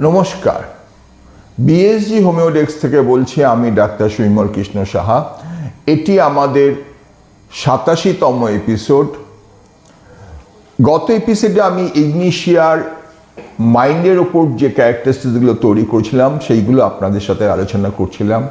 নমস্কার, বিএসজি হোমিওডেক্স থেকে বলছি আমি ডাক্তার সুইমল কৃষ্ণ সাহা। এটি আমাদের 87তম এপিসোড। গত এপিসোডে আমি ইগনিশিয়ার মাইন্ডের ওপর যে ক্যারেক্টারিস্টিক্সগুলো তৈরি করছিলাম সেইগুলো আপনাদের সাথে আলোচনা করছিলাম।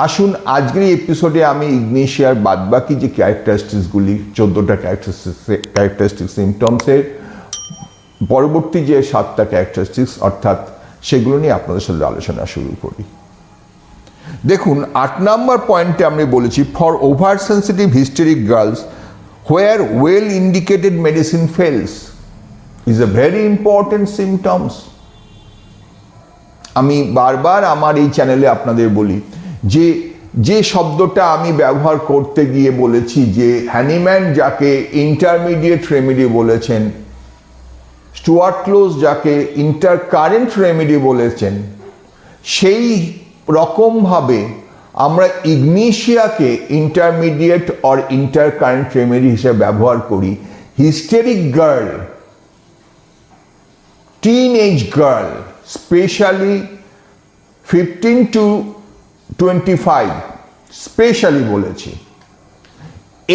আসুন আজকের এই এপিসোডে আমি ইগনিশিয়ার বাদবাকি যে ক্যারেক্টারিস্টিক্সগুলি 14টা ক্যারেক্টারিস্টিক সিমটমসের পরবর্তী যে 7টা ক্যারেক্টারিস্টিক্স অর্থাৎ সেগুলো নিয়ে আপনাদের সাথে আলোচনা শুরু করি। দেখুন 8 নম্বর পয়েন্টে আমি বলেছি, for over sensitive hysteric girls where well indicated medicine fails is a very important symptoms. আমি বারবার আমার এই চ্যানেলে আপনাদের বলি যে শব্দটা আমি ব্যবহার করতে গিয়ে বলেছি যে হ্যানিম্যান যাকে ইন্টারমিডিয়েট রেমেডি বলেছেন, স্টুয়ার্ট ক্লোজ যাকে ইন্টারকারেন্ট রেমেডি বলেছেন, সেই রকমভাবে আমরা ইগনিশিয়াকে ইন্টারমিডিয়েট অর ইন্টারকারেন্ট রেমেডি হিসেবে ব্যবহার করি। Hysteric girl, teenage girl, specially 15 to 25 specially বলেছি।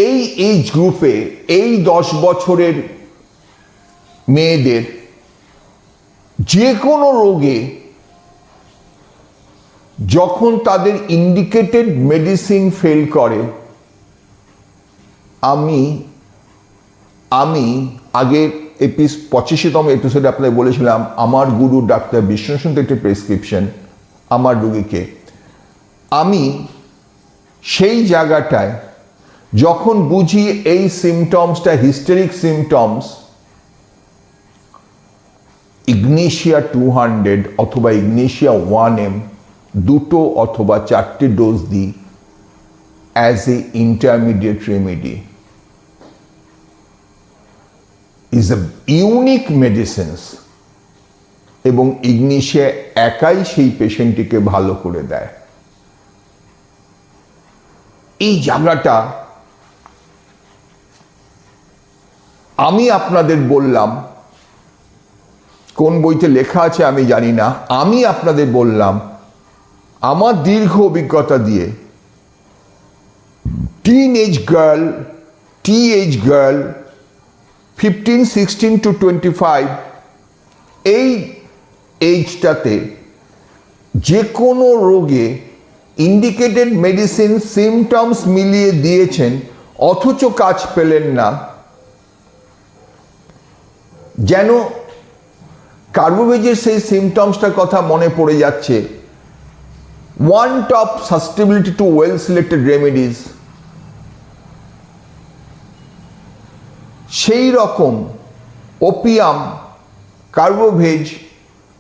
এই এজ গ্রুপে এই 10 বছরের মেয়েদের যে কোনো রোগে যখন তাদের ইন্ডিকেটেড মেডিসিন ফেল করে, আমি আগের 85তম এপিসোডে আপনাদের বলেছিলাম আমার গুরু ডাক্তার বিষ্ণু একটি প্রেসক্রিপশন আমার রোগীকে, আমি সেই জায়গাটায় যখন বুঝি এই সিমটমসটা হিস্টেরিক সিমটমস, ইগনিশিয়া 200 অথবা ইগনিশিয়া 1M দুটো অথবা 4টে ডোজ দিই as a intermediate remedy. Is a unique medicines এবং ইগনিশিয়া একাই সেই পেশেন্টটিকে ভালো করে দেয়। এই জায়গাটা আমি আপনাদের বললাম, কোন বইতে লেখা আছে আমি জানি না, আমি আপনাদের বললাম আমার দীর্ঘ অভিজ্ঞতা দিয়ে টিনএজ গার্ল 15, 16 to 25 এই এইজটাতে যে কোনো রোগে ইন্ডিকেটেড মেডিসিন সিমটমস মিলিয়ে দিয়েছেন অথচ কাজ পেলেন না, যেন কার্বোভেজের সেই সিমটমসটার কথা মনে পড়ে যাচ্ছে। want of susceptibility to well selected remedies, সেই রকম ওপিয়াম, কার্বোভেজ,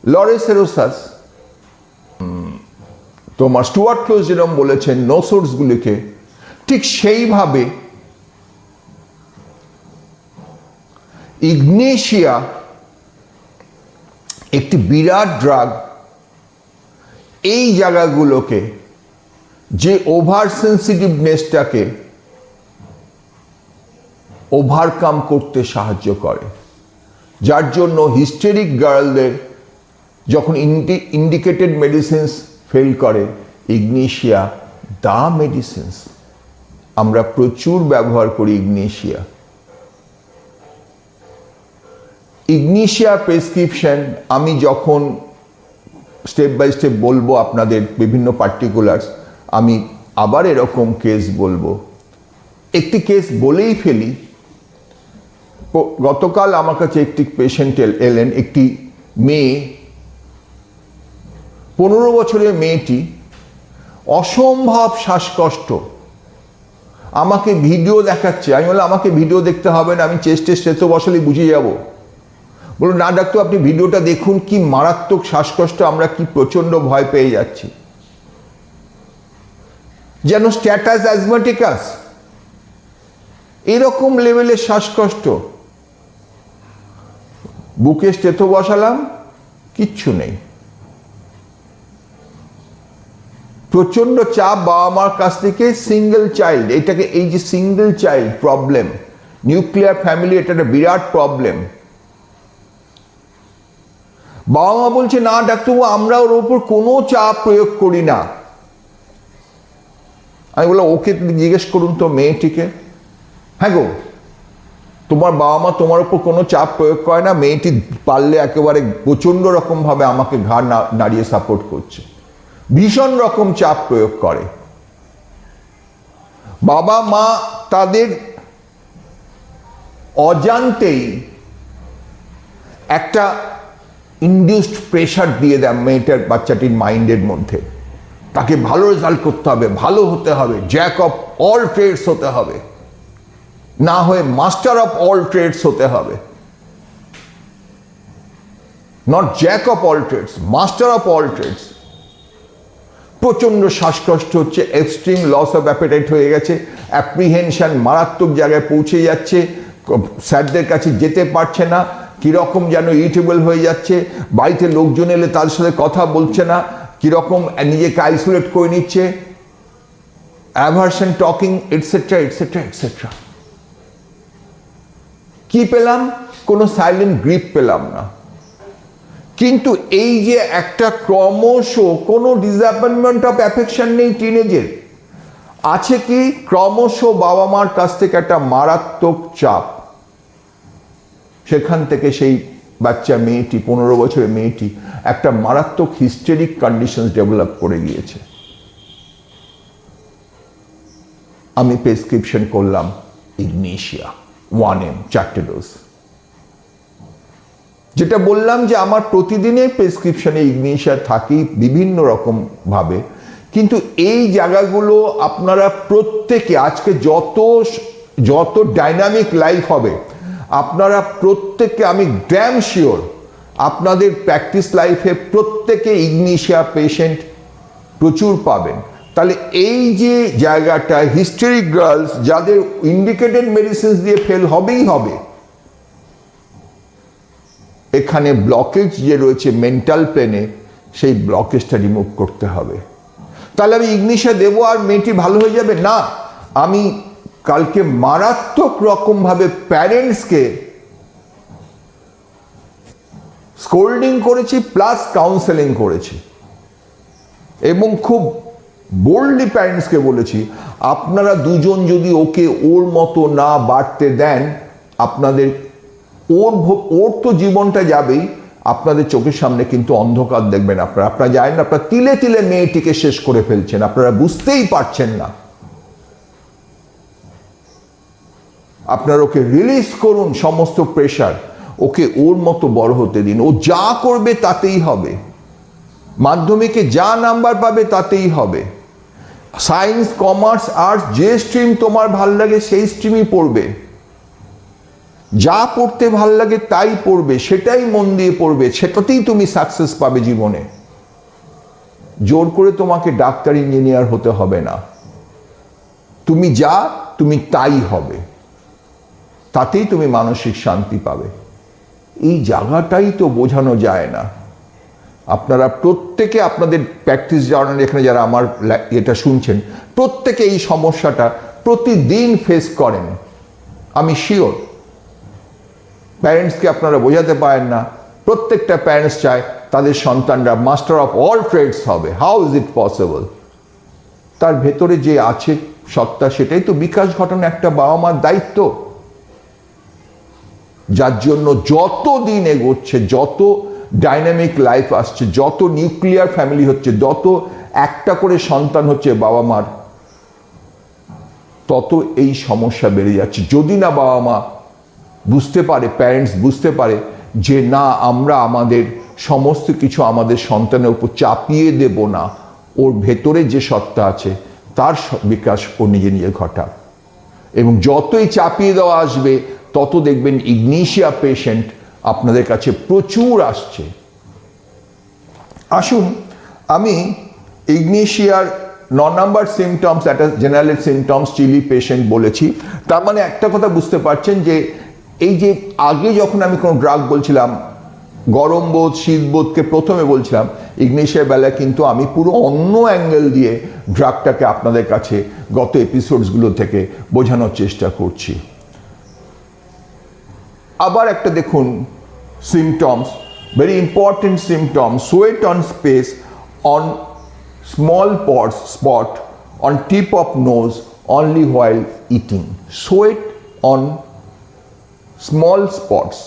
লরেসেরোসাস, তোমার স্টুয়ার্ট ক্লোজ যেরকম বলেছেন নো সোর্সগুলিকে, ঠিক সেইভাবে ইগনিশিয়া একটি বিরাট ড্রাগ এই জায়গাগুলোকে, যে ওভার সেন্সিটিভনেসটাকে ওভারকাম করতে সাহায্য করে, যার জন্য হিস্টেরিক গার্লদের যখন ইন্ডিকেটেড মেডিসিনস ফেল করে, ইগনিশিয়া দা মেডিসিনস। আমরা প্রচুর ব্যবহার করি ইগনিশিয়া প্রেসক্রিপশন। আমি যখন স্টেপ বাই স্টেপ বলবো আপনাদের বিভিন্ন পার্টিকুলার্স, আমি আবার এরকম কেস বলবো। একটি কেস বলেই ফেলি, গতকাল আমার কাছে একটি পেশেন্ট এলেন, একটি মেয়ে, 15 বছরের মেয়েটি, অসম্ভব শ্বাসকষ্ট, আমাকে ভিডিও দেখাচ্ছে। আমি বললাম আমাকে ভিডিও দেখতে হবে না, আমি চেস্টে স্টেথো বসালেই বুঝে যাব। বলুন না ডাক্তার, আপনি ভিডিওটা দেখুন, কি মারাত্মক শ্বাসকষ্ট, আমরা কি প্রচন্ড ভয় পেয়ে যাচ্ছি, যেন স্ট্যাটাস অ্যাজমাটিকাস এরকম লেভেলের শ্বাসকষ্ট। বুকে স্টেথো বসালাম, কিচ্ছু নেই। প্রচন্ড চাপ বাবা মার কাছ থেকে, সিঙ্গেল চাইল্ড, এটাকে এই যে single child problem, nuclear family, এটা একটা বিরাট প্রবলেম। বাবা মা বলছে না ডাক্তারবাবু আমরা ওর ওপর কোনো চাপ প্রয়োগ করি না। আমি বললাম ওকে জিজ্ঞেস করুন তো মেয়েটিকে, হ্যাঁ গো তোমার বাবা মা তোমার উপর কোনো চাপ প্রয়োগ করে না? মেয়েটি পারলে একেবারে প্রচণ্ড রকমভাবে আমাকে ঘাড় নাড়িয়ে সাপোর্ট করছে, ভীষণ রকম চাপ প্রয়োগ করে। বাবা মা তাদের অজান্তেই একটা ইনডিউসড প্রেশার দিয়ে দেয় মেয়েটার বাচ্চাটির মাইন্ডের মধ্যে, তাকে ভালো রেজাল্ট করতে হবে, ভালো হতে হবে, জ্যাক অফ অল ট্রেডস হতে হবে, না হয়ে মাস্টার অফ অল ট্রেডস হতে হবে। Not jack of all trades, master of all trades. প্রচণ্ড শ্বাসকষ্ট হচ্ছে, এক্সট্রিম লস অফ অ্যাপেটাইট হয়ে গেছে, অ্যাপ্রিহেনশন মারাত্মক জায়গায় পৌঁছে যাচ্ছে, স্যারদের কাছে যেতে পারছে না, কীরকম যেন ইরিটেবল হয়ে যাচ্ছে, বাড়িতে লোকজন এলে তাদের সাথে কথা বলছে না, কীরকম নিজেকে আইসোলেট করে নিচ্ছে, aversion talking etcetera etcetera etcetera. কি পেলাম? কোনো সাইলেন্ট গ্রিপ পেলাম না। কিন্তু এই যে একটা ক্রমশ কোনো ডিসঅ্যাপয়েন্টমেন্ট অফ অ্যাফেকশন নেই টিনেজের, আছে কি ক্রমশ বাবা মার কাছ থেকে একটা মারাত্মক চাপ। সেখান থেকে সেই বাচ্চা মেয়েটি, 15 বছরের মেয়েটি একটা মারাত্মক হিস্টেরিক কন্ডিশন ডেভেলপ করে গিয়েছে। আমি প্রেসক্রিপশন করলাম ইগনিশিয়া 1M 4টে ডোজ। যেটা বললাম যে আমার প্রতিদিনের প্রেসক্রিপশনে ইগনিশিয়া থাকি বিভিন্ন রকম ভাবে, কিন্তু এই জায়গাগুলো আপনারা প্রত্যেকে আজকে যত ডাইনামিক লাইফ হবে, আপনারা প্রত্যেকে, আমি ড্যাম শিওর আপনাদের প্র্যাকটিস লাইফে প্রত্যেকে ইগনিশিয়া পেশেন্ট প্রচুর পাবেন। তাহলে এই যে জায়গাটা হিস্টেরিক গার্লস যাদের ইন্ডিকেটেড মেডিসিনস দিয়ে ফেল হবেই হবে, এখানে ব্লকেজ যে রয়েছে মেন্টাল প্লেনে, সেই ব্লকেজটা রিমুভ করতে হবে। তাহলে আমি ইগনিশিয়া দেবো আর মেয়েটি ভালো হয়ে যাবে? না, আমি কালকে মারাত্মক রকমভাবে প্যারেন্টসকে স্কোল্ডিং করেছি প্লাস কাউন্সেলিং করেছি, এবং খুব বোল্ডলি প্যারেন্টসকে বলেছি আপনারা দুজন যদি ওকে ওর মতো না বাড়তে দেন, আপনাদের ওর তো জীবনটা যাবেই, আপনাদের চোখের সামনে কিন্তু অন্ধকার দেখবেন। আপনারা জানেন, আপনারা তিলে তিলে মেয়েটিকে শেষ করে ফেলছেন, আপনারা বুঝতেই পারছেন না। আপনারা ওকে রিলিজ করুন সমস্ত প্রেশার, ওকে ওর মতো বড় হতে দিন। ও যা করবে তাতেই হবে, মাধ্যমিকে যা নাম্বার পাবে তাতেই হবে। সায়েন্স, কমার্স, আর্টস, যে স্ট্রিম তোমার ভাল লাগে সেই স্ট্রিমই পড়বে, যা পড়তে ভাল লাগে তাই পড়বে, সেটাই মন দিয়ে পড়বে, সেটাতেই তুমি সাকসেস পাবে জীবনে। জোর করে তোমাকে ডাক্তার, ইঞ্জিনিয়ার হতে হবে না। তুমি তুমি তাই হবে, তাতেই তুমি মানসিক শান্তি পাবে। এই জায়গাটাই তো বোঝানো যায় না। আপনারা প্রত্যেকে আপনাদের প্র্যাকটিস জার্নাল, এখানে যারা আমার এটা শুনছেন, প্রত্যেকে এই সমস্যাটা প্রতিদিন ফেস করেন। আমি শিওর প্যারেন্টসকে আপনারা বোঝাতে পারেন না। প্রত্যেকটা প্যারেন্টস চায় তাদের সন্তানরা মাস্টার অফ অল ট্রেডস হবে। How is it possible? তার ভেতরে যে আছে সত্তা, সেটাই তো বিকাশ ঘটানো একটা বাবা মার দায়িত্ব, যার জন্য যত দিন এগোচ্ছে, যত ডাইনামিক লাইফ আসছে, যত নিউক্লিয়ার ফ্যামিলি হচ্ছে, যত একটা করে সন্তান হচ্ছে বাবা মার, তত এই সমস্যা বেড়ে যাচ্ছে। যদি না বাবা মা বুঝতে পারে, প্যারেন্টস বুঝতে পারে যে না, আমরা আমাদের সমস্ত কিছু আমাদের সন্তানের উপর চাপিয়ে দেব না, ওর ভেতরে যে সত্তা আছে তার বিকাশ ও নিজে নিজে ঘটা। এবং যতই চাপিয়ে দেওয়া আসবে, তত দেখবেন ইগনিশিয়া পেশেন্ট আপনাদের কাছে প্রচুর আসছে। আসুন, আমি ইগনিশিয়ার 9 নম্বর সিমটমস, একটা জেনারেল সিমটমস চিলি পেশেন্ট বলেছি। তার মানে একটা কথা বুঝতে পারছেন যে এই যে আগে যখন আমি কোনো ড্রাগ বলছিলাম, গরম বোধ, শীত বোধকে প্রথমে বলছিলাম, ইগনিশিয়ার বেলায় কিন্তু আমি পুরো অন্য অ্যাঙ্গেল দিয়ে ড্রাগটাকে আপনাদের কাছে গত এপিসোডসগুলো থেকে বোঝানোর চেষ্টা করছি। আবার একটা দেখুন symptoms, very important symptom, sweat on space on small spot on tip of nose only while eating. Sweat on small spots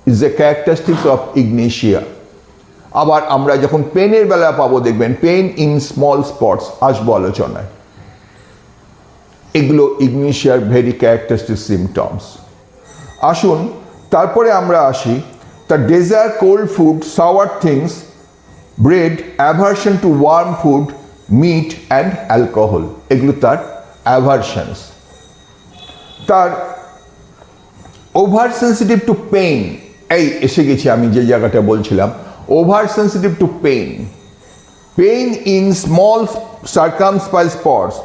is a characteristic of ignatia. আবার আমরা যখন পেনের বেলা পাবো দেখবেন পেন ইন স্মল স্পটস আসবো আলোচনায়। এগুলো ইগনিশিয়ার ভেরি ক্যারেক্টারিস্টিক সিমটমস। আসুন তারপরে আমরা আসি the desire cold food, sour things, bread, aversion to warm food, meat and alcohol. এগুলো তার অ্যাভারশনস। তার ওভার সেন্সিটিভ টু পেইন, এই এসে গেছি আমি যে জায়গাটা বলছিলাম, over sensitive two pain, pain in small circumscribed spots,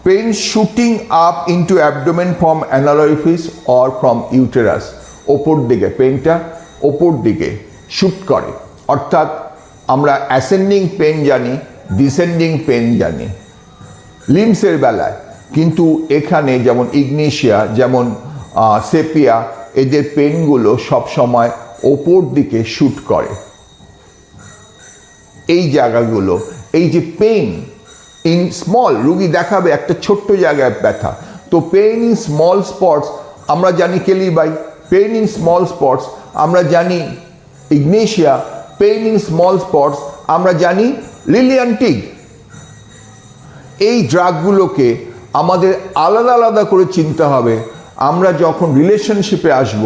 pain shooting up into abdomen from anal orifice or from uterus. ওপর দিকে পেইনটা ওপর দিকে শুট করে, অর্থাৎ আমরা অ্যাসেন্ডিং পেন জানি, ডিসেন্ডিং পেন জানি লিমসের বেলায়, কিন্তু এখানে যেমন ইগনিশিয়া, যেমন সেপিয়া, এদের পেনগুলো সবসময় ওপর দিকে শুট করে। এই জায়গাগুলো, এই যে পেন ইন স্মল, রুগী দেখাবে একটা ছোট্ট জায়গায় ব্যথা, তো পেন ইন স্মল স্পটস আমরা জানি কেলিবাই, পেন ইন স্মল স্পটস আমরা জানি ignatia, pain in small spots আমরা জানি লিলিয়ান্টিগ। এই ড্রাগগুলোকে আমাদের আলাদা আলাদা করে চিনতে হবে। আমরা যখন রিলেশনশিপে আসব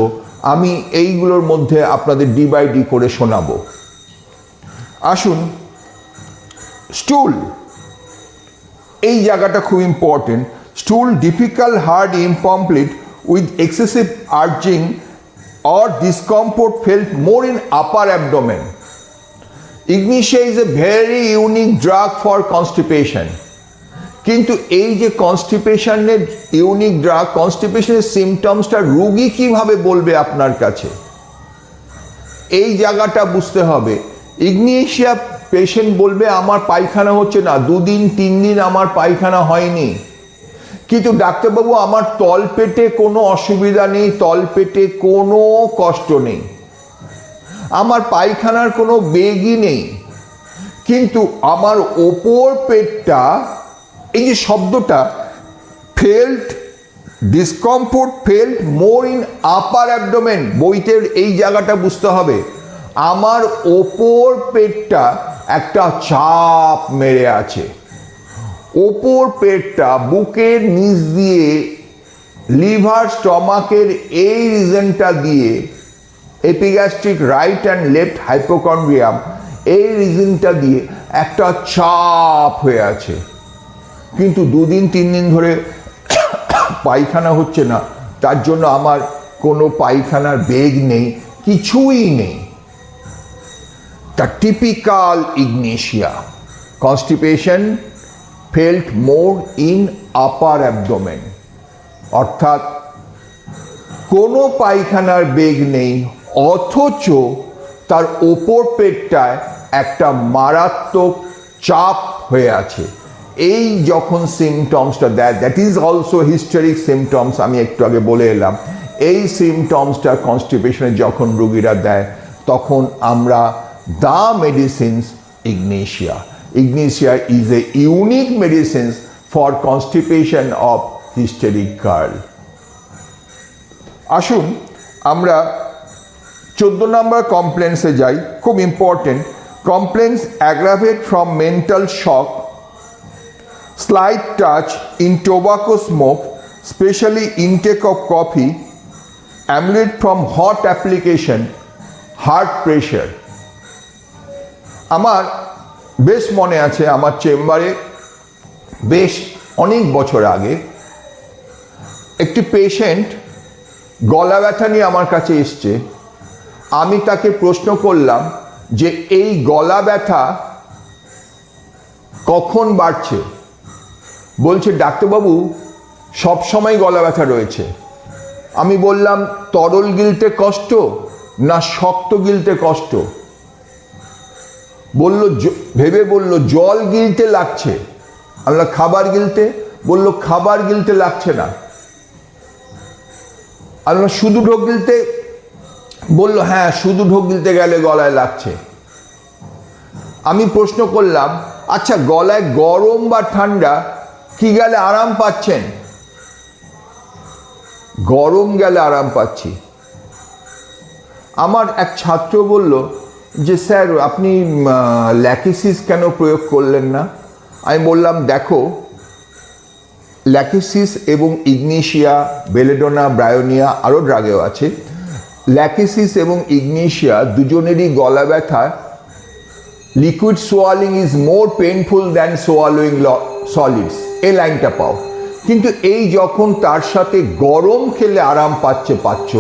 আমি এইগুলোর মধ্যে আপনাদের ডি বাই ডি করে শোনাবো। আসুন, স্টুল, এই জায়গাটা খুব important. স্টুল difficult, hard, incomplete with excessive urging or discomfort felt more in upper abdomen. Ignitia is a very unique drug for constipation. কিন্তু এই যে কনস্টিপেশনের ইউনিক ড্রাগ, কনস্টিপেশনের সিমটমসটা রোগী কিভাবে বলবে আপনার কাছে, এই জায়গাটা বুঝতে হবে। ইগনিশিয়া পেশেন্ট বলবে আমার পায়খানা হচ্ছে না, 2 দিন 3 দিন আমার পায়খানা হয়নি, কিন্তু ডাক্তারবাবু আমার তলপেটে কোনো অসুবিধা নেই, তলপেটে কোনো কষ্ট নেই, আমার পায়খানার কোনো বেগই নেই, কিন্তু আমার ওপর পেটটা, এই যে শব্দটা felt, discomfort felt more in upper abdomen, বইতে এই জায়গাটা বুঝতে হবে। আমার ওপর পেটটা একটা চাপ মেরে আছে, ওপর পেটটা বুকের নিচ দিয়ে লিভার স্টমাকের এই রিজনটা দিয়ে epigastric right and left hypochondrium, এই রিজনটা দিয়ে একটা চাপ হয়ে আছে, কিন্তু 2 দিন 3 দিন ধরে পায়খানা হচ্ছে না, তার জন্য আমার কোনো পায়খানার বেগ নেই, কিছুই নেই। তা typical Ignatia, constipation felt more in upper abdomen, অর্থাৎ কোনো পায়খানার বেগ নেই, অথচ তার ওপর পেটটায় একটা মারাত্মক চাপ হয়ে আছে। এই যখন সিমটমসটা দেয়, দ্যাট ইজ অলসো হিস্টেরিক সিমটমস, আমি একটু আগে বলে এলাম। এই সিমটমসটা কনস্টিপেশনে যখন রোগীরা দেয়, তখন আমরা the medicines Ignatia, Ignitia is a unique medicine for constipation of hysteric girl. আসুন আমরা 14 নম্বর কমপ্লেন্টসে যাই, খুব important. Complaints aggravate from mental shock, slight touch in tobacco smoke, especially intake of coffee, amulet from hot application, heart pressure. আমার বেশ মনে আছে, আমার চেম্বারে বেশ অনেক বছর আগে একটি পেশেন্ট গলা ব্যথা নিয়ে আমার কাছে এসছে। আমি তাকে প্রশ্ন করলাম যে এই গলা ব্যথা কখন বাড়ছে? বলছে ডাক্তারবাবু সব সময় গলা ব্যথা রয়েছে। আমি বললাম তরল গিলতে কষ্ট না শক্ত গিলতে কষ্ট? বলল, ভেবে বলল জল গিলতে লাগছে। আমরা খাবার গিলতে, বলল খাবার গিলতে লাগছে না। আমরা শুধু ঢোক গিলতে, বলল হ্যাঁ শুধু ঢোক গিলতে গেলে গলায় লাগছে। আমি প্রশ্ন করলাম আচ্ছা গলায় গরম বা ঠান্ডা কি গেলে আরাম পাচ্ছেন? গরম গেলে আরাম পাচ্ছি। আমার এক ছাত্র বলল যে স্যার আপনি ল্যাকিসিস কেন প্রয়োগ করলেন না? আমি বললাম দেখো ল্যাকিসিস এবং ইগনিশিয়া, বেলেডোনা, ব্রায়োনিয়া আরও ড্রাগেও আছে। ল্যাকিসিস এবং ইগনিশিয়া দুজনেরই গলা ব্যথা liquid swallowing is more painful than swallowing solids, এই লাইনটা পাও। কিন্তু এই যখন তার সাথে গরম খেলে আরাম পাচ্ছ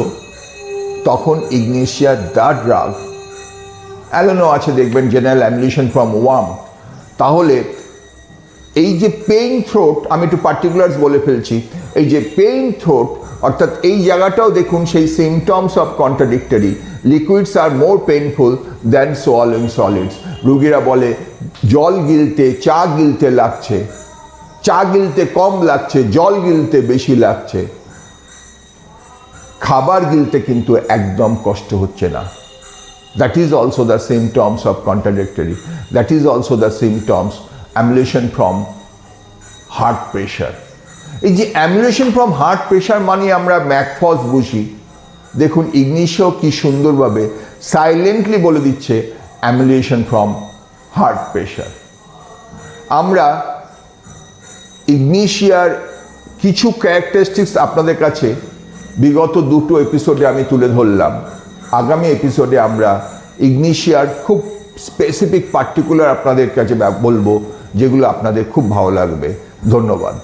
তখন ইগনিশিয়ার দ্য ড্রাগ, অ্যালোনো আছে দেখবেন, জেনারেল অ্যামুলেশন ফ্রম ওয়ার্ম। তাহলে এই যে পেইন থ্রোট, আমি একটু পার্টিকুলার্স বলে ফেলছি, এই যে পেইন থ্রোট অর্থাৎ এই জায়গাটাও দেখুন সেই symptoms of contradictory, liquids are more painful than swallowing solids. রুগীরা বলে জল গিলতে, চা গিলতে লাগছে, চা গিলতে কম লাগছে, জল গিলতে বেশি লাগছে, খাবার গিলতে কিন্তু একদম কষ্ট হচ্ছে না। That is also the symptoms of contradictory. That is also the symptoms emulation from heart pressure. এই যে emulation from heart pressure মানে আমরা ম্যাকফস বুঝি, দেখুন ইগনিশিয়া কি সুন্দরভাবে সাইলেন্টলি বলে দিচ্ছে emulation from heart pressure। আমরা ইগনিশিয়ার কিছু ক্যারেক্টারিস্টিক্স আপনাদের কাছে বিগত দুটো এপিসোডে আমি তুলে ধরলাম। আগামী এপিসোডে আমরা ইগনিশিয়ার খুব স্পেসিফিক পার্টিকুলার আপনাদের কাছে বলবো, যেগুলো আপনাদের খুব ভালো লাগবে। ধন্যবাদ।